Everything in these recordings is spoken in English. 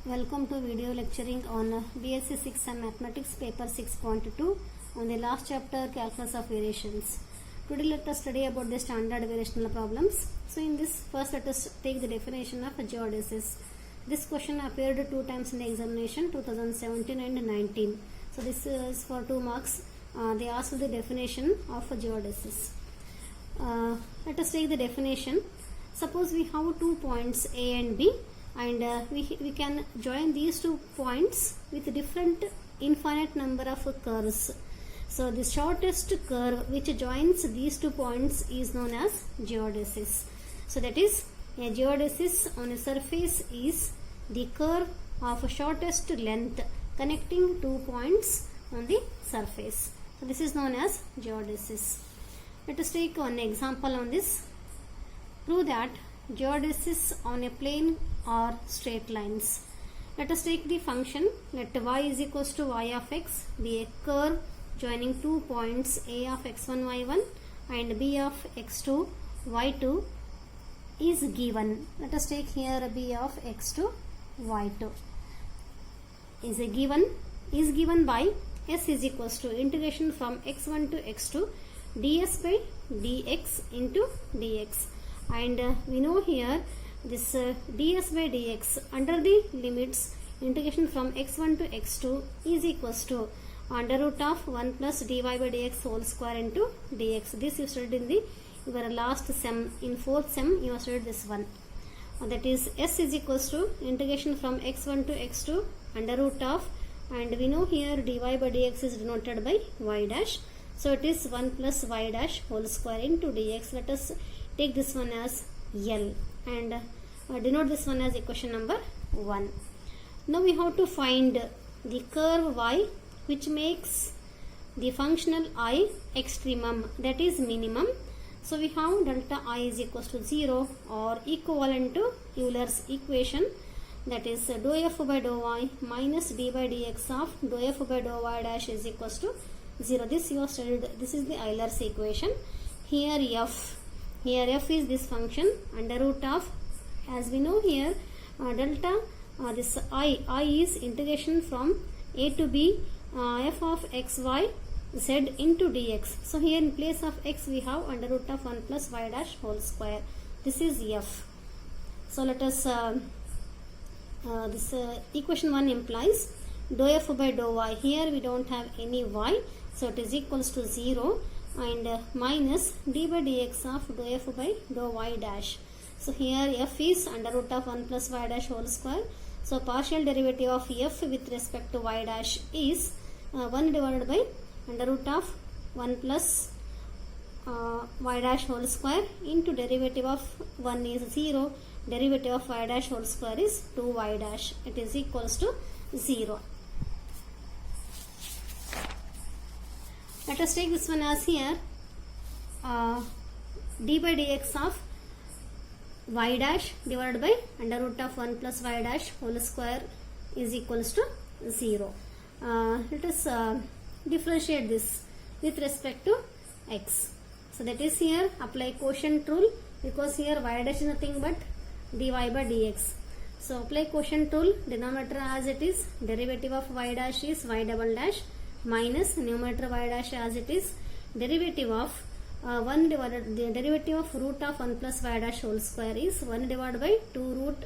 Welcome to video lecturing on BSc 6 and Mathematics paper 6.2 on the last chapter Calculus of Variations. Today let us study about the standard variational problems. So in this first let us take the definition of geodesics. This question appeared 2 times in the examination 2017 and 19. So this is for 2 marks. They asked the definition of geodesics. Let us take the definition. Suppose we have 2 points A and B, and we can join these 2 points with different infinite number of curves. So the shortest curve which joins these 2 points is known as geodesics. So that is, a geodesics on a surface is the curve of shortest length connecting 2 points on the surface. So this is known as geodesics. Let us take one example on this. Prove that geodesics on a plane or straight lines. Let us take the function. Let y is equals to y of x be a curve joining 2 points a of x1 y1 and b of x2 y2 is given. Let us take here b of x2 y2 is given by s is equals to integration from x1 to x2 ds by dx into dx. And we know here this ds by dx under the limits integration from x1 to x2 is equals to under root of 1 plus dy by dx whole square into dx. This you studied in the your last sem. In 4th sem you have studied this one. That is s is equals to integration from x1 to x2 under root of, and we know here dy by dx is denoted by y dash. So it is 1 plus y dash whole square into dx. Let us take this one as L and denote this one as equation number 1. Now we have to find the curve y which makes the functional I extremum, that is minimum. So we have delta I is equals to 0 or equivalent to Euler's equation, that is dou f by dou y minus d by dx of dou f by dou y dash is equals to 0. This you have studied. This is the Euler's equation. Here f is this function under root of, as we know here delta this I is integration from a to b f of x y z into dx. So here in place of x we have under root of 1 plus y dash whole square. This is f. So let us this equation 1 implies dou f by dou y. Here we don't have any y, so it is equals to 0 and minus d by dx of dou f by dou y dash. So here f is under root of 1 plus y dash whole square. So partial derivative of f with respect to y dash is 1 divided by under root of 1 plus y dash whole square into derivative of 1 is 0, derivative of y dash whole square is 2y dash. It is equals to 0. Let us take this one as here d by dx of y dash divided by under root of 1 plus y dash whole square is equals to 0. Let us differentiate this with respect to x. So that is here apply quotient rule, because here y dash is nothing but dy by dx. So apply quotient rule, denominator as it is, derivative of y dash is y double dash minus numerator y dash as it is, derivative of 1 divided the derivative of root of 1 plus y dash whole square is 1 divided by 2 root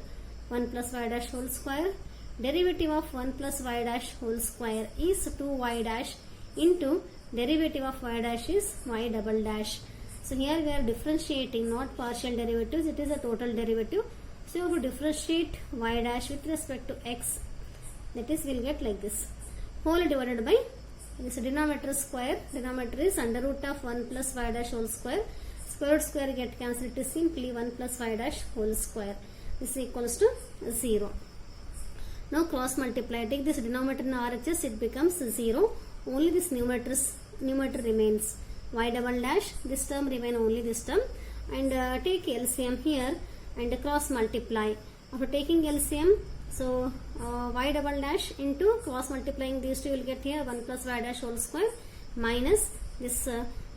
1 plus y dash whole square, derivative of 1 plus y dash whole square is 2y dash into derivative of y dash is y double dash. So here we are differentiating, not partial derivatives, it is a total derivative. So you have to differentiate y dash with respect to x, that is we will get like this, whole divided by this denominator square, denominator is under root of 1 plus y dash whole square, square root square get cancelled, it is simply 1 plus y dash whole square. This is equals to 0. Now cross multiply, take this denominator in RHS, it becomes 0, only this numerator remains, y double dash, this term remain only this term, and take LCM here and cross multiply. After taking LCM, so y double dash into cross multiplying these two, you will get here 1 plus y dash whole square minus this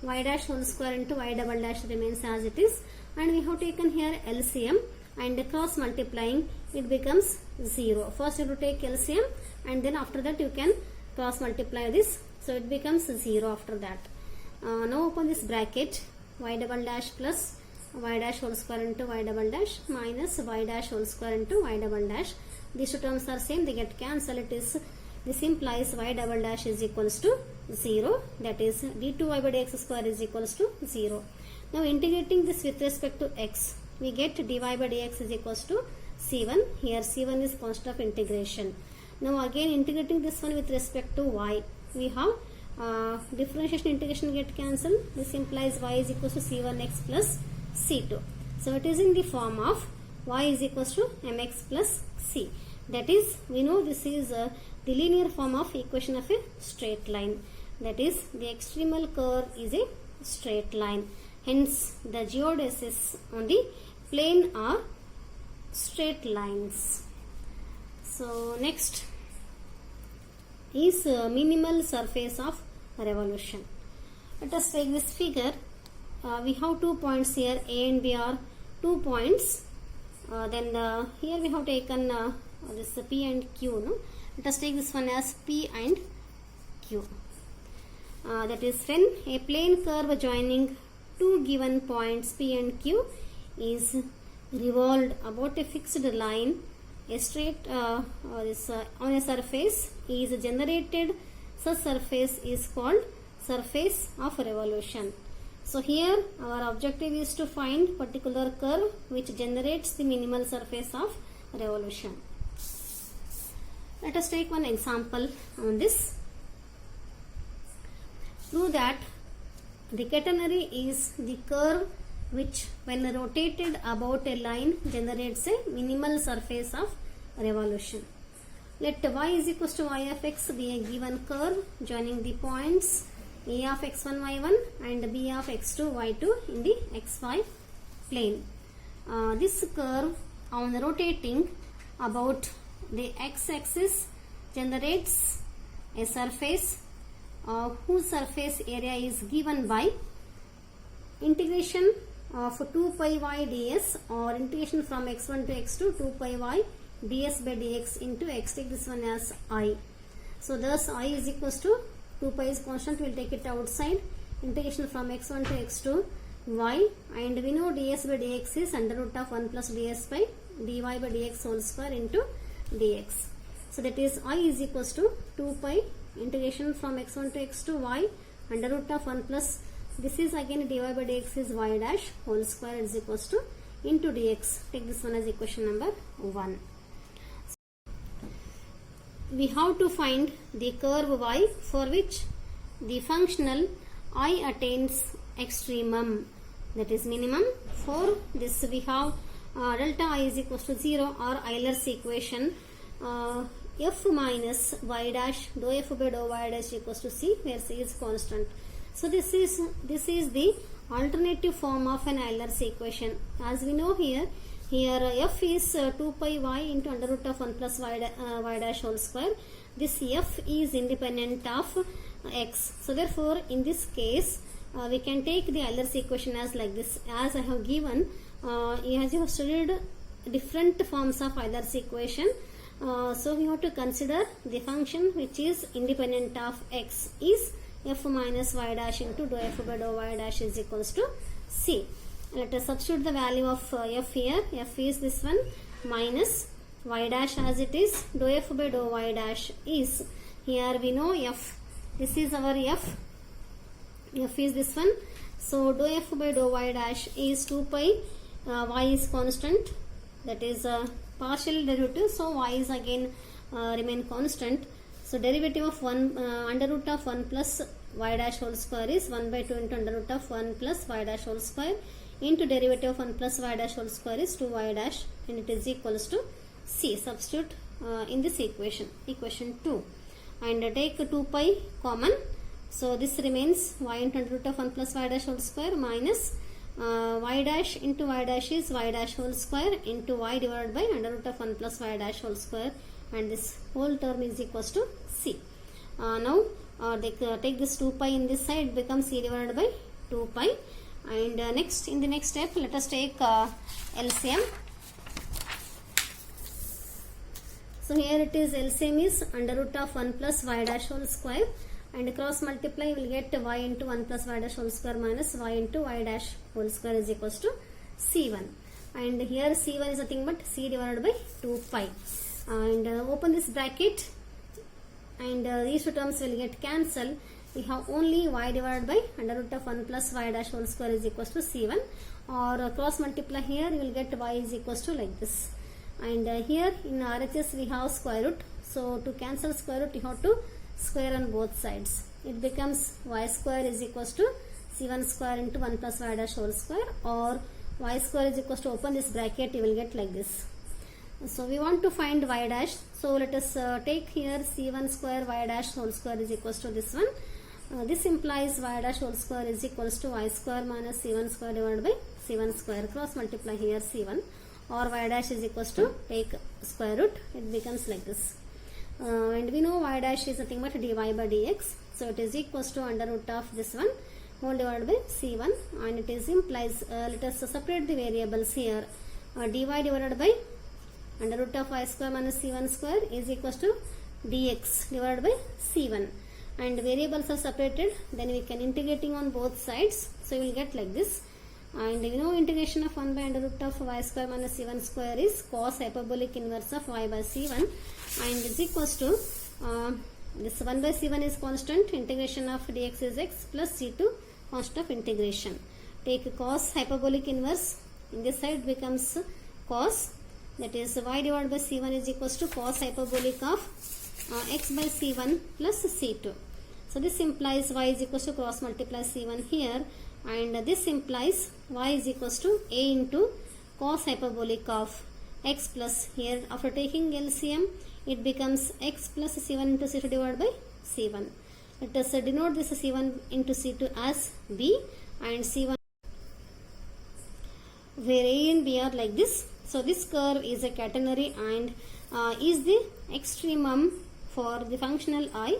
y dash whole square into y double dash remains as it is, and we have taken here LCM and cross multiplying it becomes 0. First you have to take LCM and then after that you can cross multiply this. So it becomes 0 after that. Now open this bracket, y double dash plus y dash whole square into y double dash minus y dash whole square into y double dash. These two terms are same, they get cancelled. This implies y double dash is equals to 0, that is d2y by dx square is equals to 0. Now integrating this with respect to x, we get dy by dx is equals to c1. Here c1 is constant of integration. Now again integrating this one with respect to y, we have differentiation integration get cancelled. This implies y is equals to c1x plus c2. So it is in the form of y is equals to mx plus c. That is, we know this is the linear form of equation of a straight line. That is, the extremal curve is a straight line. Hence, the geodesics on the plane are straight lines. So, next is minimal surface of revolution. Let us take this figure. We have 2 points here, A and B are 2 points. Then here we have taken this P and Q. No? Let us take this one as P and Q. That is, when a plane curve joining two given points P and Q is revolved about a fixed line, a straight on a surface is generated. Such surface is called surface of revolution. So here our objective is to find particular curve which generates the minimal surface of revolution. Let us take one example on this. Prove that the catenary is the curve which when rotated about a line generates a minimal surface of revolution. Let y is equals to y of x be a given curve joining the points a of x1 y1 and b of x2 y2 in the xy plane. This curve on rotating about the x-axis generates a surface whose surface area is given by integration of 2 pi y ds or integration from x1 to x2 2 pi y ds by dx into x. Take this one as I. So thus I is equals to 2 pi is constant, we will take it outside, integration from x1 to x2 y, and we know ds by dx is under root of 1 plus ds by dy by dx whole square into dx. So that is I is equals to 2 pi integration from x1 to x2 y under root of 1 plus, this is again dy by dx is y dash whole square is equals to into dx. Take this one as equation number 1. We have to find the curve y for which the functional I attains extremum, that is minimum. For this we have delta I is equals to 0 or Euler's equation, f minus y dash dou f by dou y dash equals to c, where c is constant. So this is the alternative form of an Euler's equation. As we know here f is 2 pi y into under root of 1 plus y dash whole square. This f is independent of x. So therefore in this case we can take the Euler's equation as like this. As I have given, as you have studied different forms of Euler's equation, so we have to consider the function which is independent of x is f minus y dash into dou f by dou y dash is equals to c. Let us substitute the value of f here. F is this one minus y dash as it is, dou f by dou y dash is, here we know f, this is our f is this one. So dou f by dou y dash is 2 pi, y is constant, that is partial derivative, so y is again remain constant. So derivative of 1 under root of 1 plus y dash whole square is 1 by 2 into under root of 1 plus y dash whole square into derivative of 1 plus y dash whole square is 2y dash, and it is equals to c. Substitute in this equation 2, and take 2 pi common. So this remains y into under root of 1 plus y dash whole square minus y dash into y dash is y dash whole square into y divided by under root of 1 plus y dash whole square, and this whole term is equals to c. Now take this 2 pi in this side, becomes c divided by 2 pi. And next, in the next step, let us take LCM. So here it is LCM is under root of 1 plus y dash whole square, and cross multiply you will get y into 1 plus y dash whole square minus y into y dash whole square is equals to C1. And here C1 is nothing but C divided by 2 pi. And open this bracket, and these two terms will get cancelled. We have only y divided by under root of 1 plus y dash whole square is equals to C1, or cross multiply here you will get y is equals to like this. And here in RHS we have square root, so to cancel square root you have to square on both sides. It becomes y square is equals to C1 square into 1 plus y dash whole square, or y square is equals to, open this bracket, you will get like this. So we want to find y dash, so let us take here C1 square y dash whole square is equals to this one. This implies y dash whole square is equals to y square minus C1 square divided by C1 square. Cross multiply here C1, or y dash is equals to, take square root, it becomes like this. And we know y dash is nothing but dy by dx, so it is equals to under root of this one whole divided by C1, and it is implies, let us separate the variables here. Dy divided by under root of y square minus C1 square is equals to dx divided by C1, and variables are separated, then we can integrating on both sides, so you will get like this. And you know integration of 1 by under root of y square minus C1 square is cos hyperbolic inverse of y by C1, and is equals to this 1 by C1 is constant, integration of dx is x, plus C2 constant of integration. Take cos hyperbolic inverse, in this side becomes cos, that is y divided by C1 is equals to cos hyperbolic of x by C1 plus C2. So this implies y is equals to cross multiply C1 here, and this implies y is equals to a into cos hyperbolic of x plus, here after taking LCM it becomes x plus C1 into C2 divided by C1. Let us denote this C1 into C2 as b, and C1 where a and b are like this. So this curve is a catenary and is the extremum for the functional I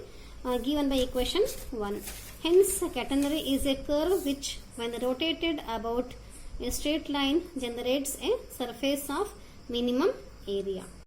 given by equation 1. Hence catenary is a curve which when rotated about a straight line generates a surface of minimum area.